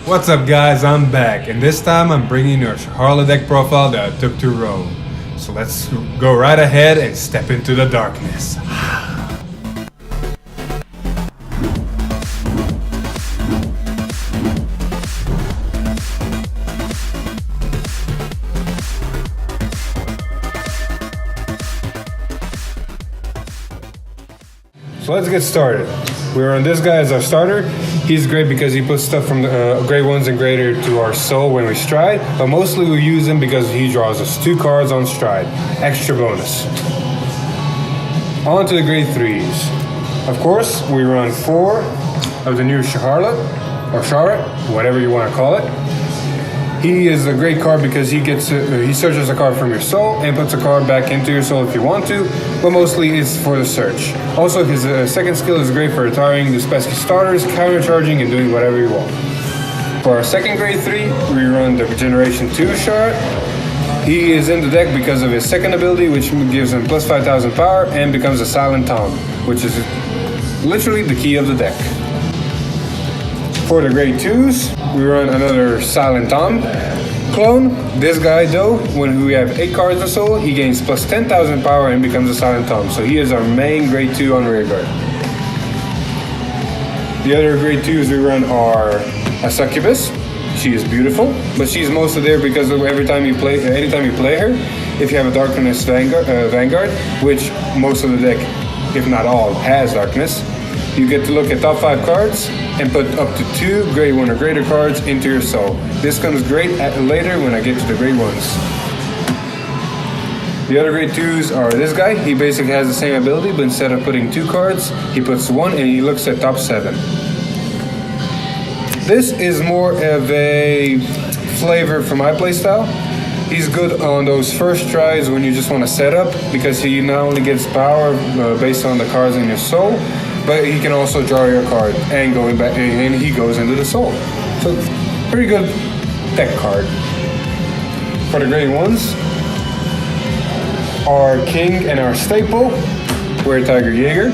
What's up guys, I'm back, and this time I'm bringing you a Scharhrot deck profile that I took to Rome. So let's go right ahead and step into the darkness. So let's get started. We're on this guy as our starter. He's great because he puts stuff from the grade 1s and greater to our soul when we stride, but mostly we use him because he draws us 2 cards on stride. Extra bonus. On to the grade 3s. Of course, we run 4 of the new Scharhrot, or Scharhrot, whatever you want to call it. He is a great card because he searches a card from your soul and puts a card back into your soul if you want to, but mostly it's for the search. Also, his second skill is great for retiring the pesky starters, countercharging, and doing whatever you want. For our second grade 3, we run the Generation 2 Scharhrot. He is in the deck because of his second ability, which gives him plus 5,000 power and becomes a Silent Tom, which is literally the key of the deck. For the grade 2s, we run another Silent Tom clone. This guy though, when we have 8 cards of soul, he gains plus 10,000 power and becomes a Silent Tom. So he is our main grade 2 on rear guard. The other grade 2s we run are a Succubus. She is beautiful, but she's mostly there because of anytime you play her, if you have a Darkness Vanguard, which most of the deck, if not all, has Darkness, you get to look at top 5 cards and put up to 2 grade 1 or greater cards into your soul. This comes great later when I get to the grade 1s. The other grade 2s are this guy. He basically has the same ability, but instead of putting 2 cards, he puts 1 and he looks at top 7. This is more of a flavor for my playstyle. He's good on those first tries when you just want to set up, because he not only gets power based on the cards in your soul, but he can also draw your card and he goes into the soul. So pretty good deck card. For the grade 1s, our king and our staple, we're Tiger Jaeger.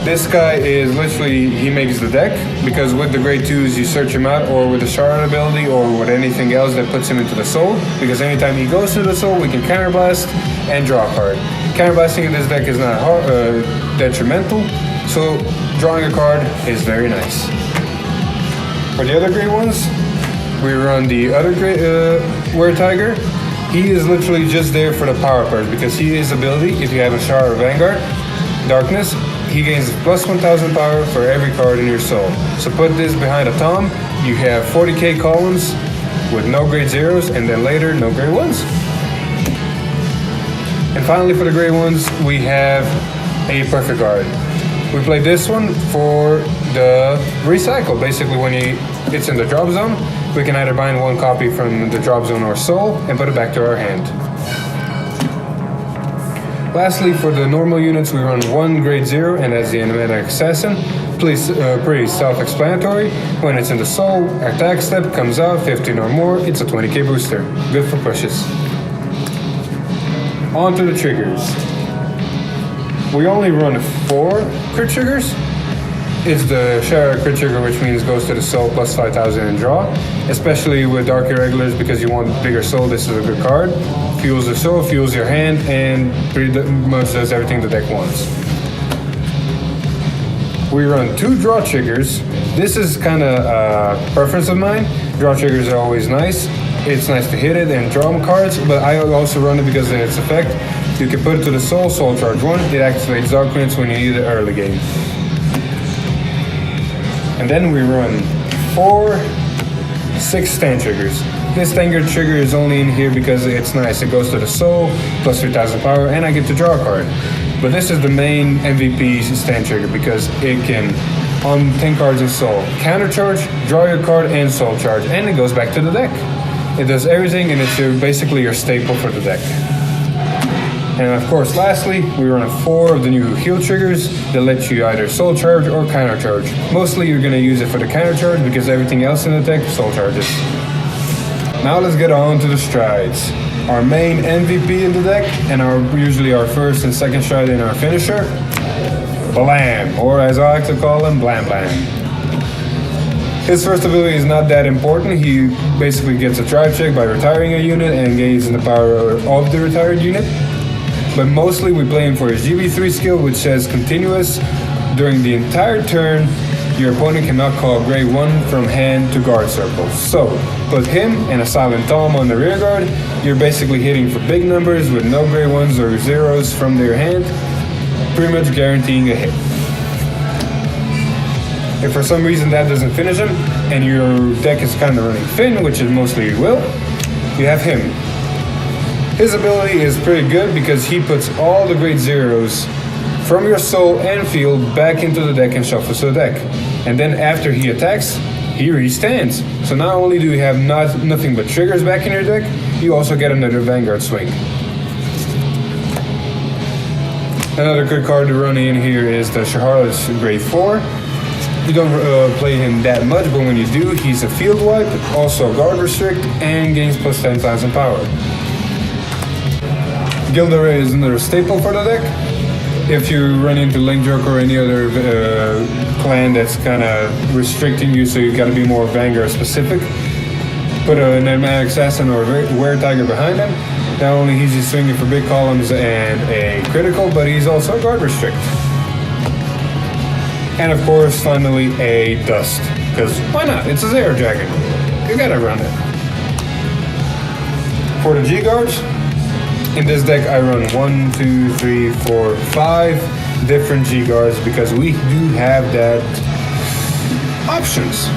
This guy is literally, he makes the deck, because with the grade 2s you search him out, or with the Scharhrot ability, or with anything else that puts him into the soul, because anytime he goes to the soul we can counterblast and draw a card. Counterblasting in this deck is not detrimental, so drawing a card is very nice. For the other grade 1s, we run the other grade Were Tiger. He is literally just there for the power cards, because his ability, if you have a Scharhrot Vanguard, Darkness, he gains plus 1,000 power for every card in your soul. So put this behind a Tom, you have 40k columns with no grade 0s, and then later no grade 1s. And finally for the grade 1s, we have a Perfect Guard. We play this one for the recycle. Basically when it's in the drop zone, we can either bind 1 copy from the drop zone or soul and put it back to our hand. Lastly, for the normal units, we run 1 grade 0, and that's the Animatic Assassin. Pretty self-explanatory. When it's in the soul, attack step comes out 15 or more, it's a 20k booster. Good for pushes. On to the triggers. We only run 4 crit triggers. It's the Scharhrot crit trigger, which means goes to the soul plus 5,000 and draw. Especially with Dark Irregulars, because you want bigger soul, this is a good card. Fuels the soul, fuels your hand, and pretty much does everything the deck wants. We run 2 draw triggers. This is kind of a preference of mine. Draw triggers are always nice. It's nice to hit it and draw cards, but I also run it because of its effect. You can put it to the soul charge 1, it activates Darkness when you need it early game. And then we run 6 stand triggers. This standard trigger is only in here because it's nice. It goes to the soul, plus 3,000 power, and I get to draw a card. But this is the main MVP stand trigger because it can, on 10 cards in soul, countercharge, draw your card, and soul charge, and it goes back to the deck. It does everything, and it's basically your staple for the deck. And of course, lastly, we run 4 of the new heal triggers that let you either soul charge or counter charge. Mostly you're going to use it for the counter charge because everything else in the deck soul charges. Now let's get on to the strides. Our main MVP in the deck, and usually our first and second stride in our finisher, Blam, or as I like to call him, Blam Blam. His first ability is not that important. He basically gets a tribe check by retiring a unit and gains the power of the retired unit. But mostly we play him for his GB3 skill, which says continuous. During the entire turn, your opponent cannot call grade 1 from hand to guard circles. So, put him and a Silent Tom on the rear guard. You're basically hitting for big numbers with no grade 1s or 0s from their hand, pretty much guaranteeing a hit. If for some reason that doesn't finish him, and your deck is kind of running thin, which it mostly will, you have him. His ability is pretty good because he puts all the grade 0s from your soul and field back into the deck and shuffles the deck. And then after he attacks, he restands. So not only do you have nothing but triggers back in your deck, you also get another Vanguard swing. Another good card to run in here is the Scharhrot grade 4. You don't play him that much, but when you do, he's a field wipe, also guard restrict, and gains plus 10,000 power. Gilderay is another staple for the deck. If you run into Link Joker or any other clan that's kind of restricting you, so you got to be more Vanguard specific, put an Automatic Assassin or a Were Tiger behind him. Not only is he swinging for big columns and a critical, but he's also a guard restrict. And of course, finally, a Dust. Because why not? It's a Zero Dragon. You gotta run it. For the G-Guards, in this deck I run 1, 2, 3, 4, 5 different G-Guards because we do have that options.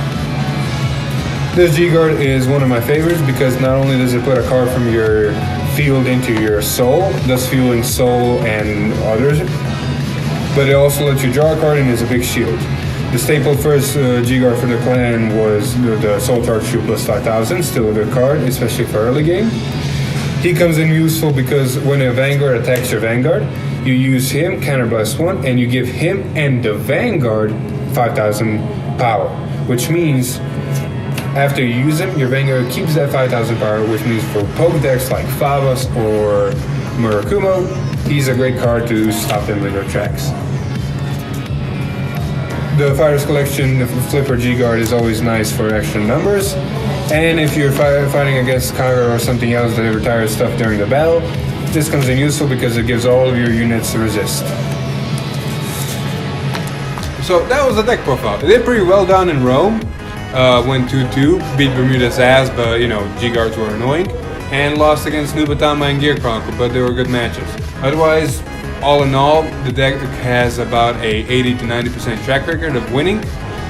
This G-Guard is one of my favorites because not only does it put a card from your field into your soul, thus fueling soul and others, but it also lets you draw a card and is a big shield. The staple first G-Guard for the clan was the Soul Charge Shield plus 5,000, still a good card, especially for early game. He comes in useful because when a Vanguard attacks your Vanguard, you use him, counterblast 1, and you give him and the Vanguard 5,000 power, which means after you use him, your Vanguard keeps that 5,000 power, which means for poke decks like Favas or Murakumo, he's a great card to stop them in their tracks. The Fighters Collection the Flipper G-Guard is always nice for extra numbers. And if you're fighting against Kyra or something else that retires stuff during the battle, this comes in useful because it gives all of your units resist. So that was the deck profile. It did pretty well down in Rome. Went 2-2, beat Bermuda's ass, but you know, G-Guards were annoying. And lost against Nubatama and Gear Chronicle, but they were good matches. Otherwise, all in all, the deck has about a 80 to 90% track record of winning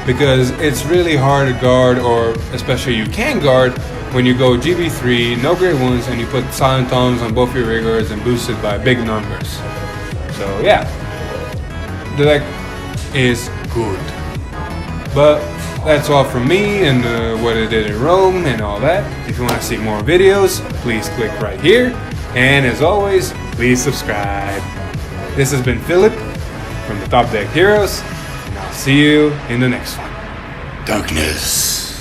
because it's really hard to guard, or especially you can guard, when you go GB3, no grade 1s, and you put Silent Toms on both your rear guards and boost it by big numbers. So yeah, the deck is good. But that's all from me and what I did in Rome and all that. If you want to see more videos, please click right here. And as always, please subscribe. This has been Filip from the Top Deck Heroes, and I'll see you in the next one. Darkness.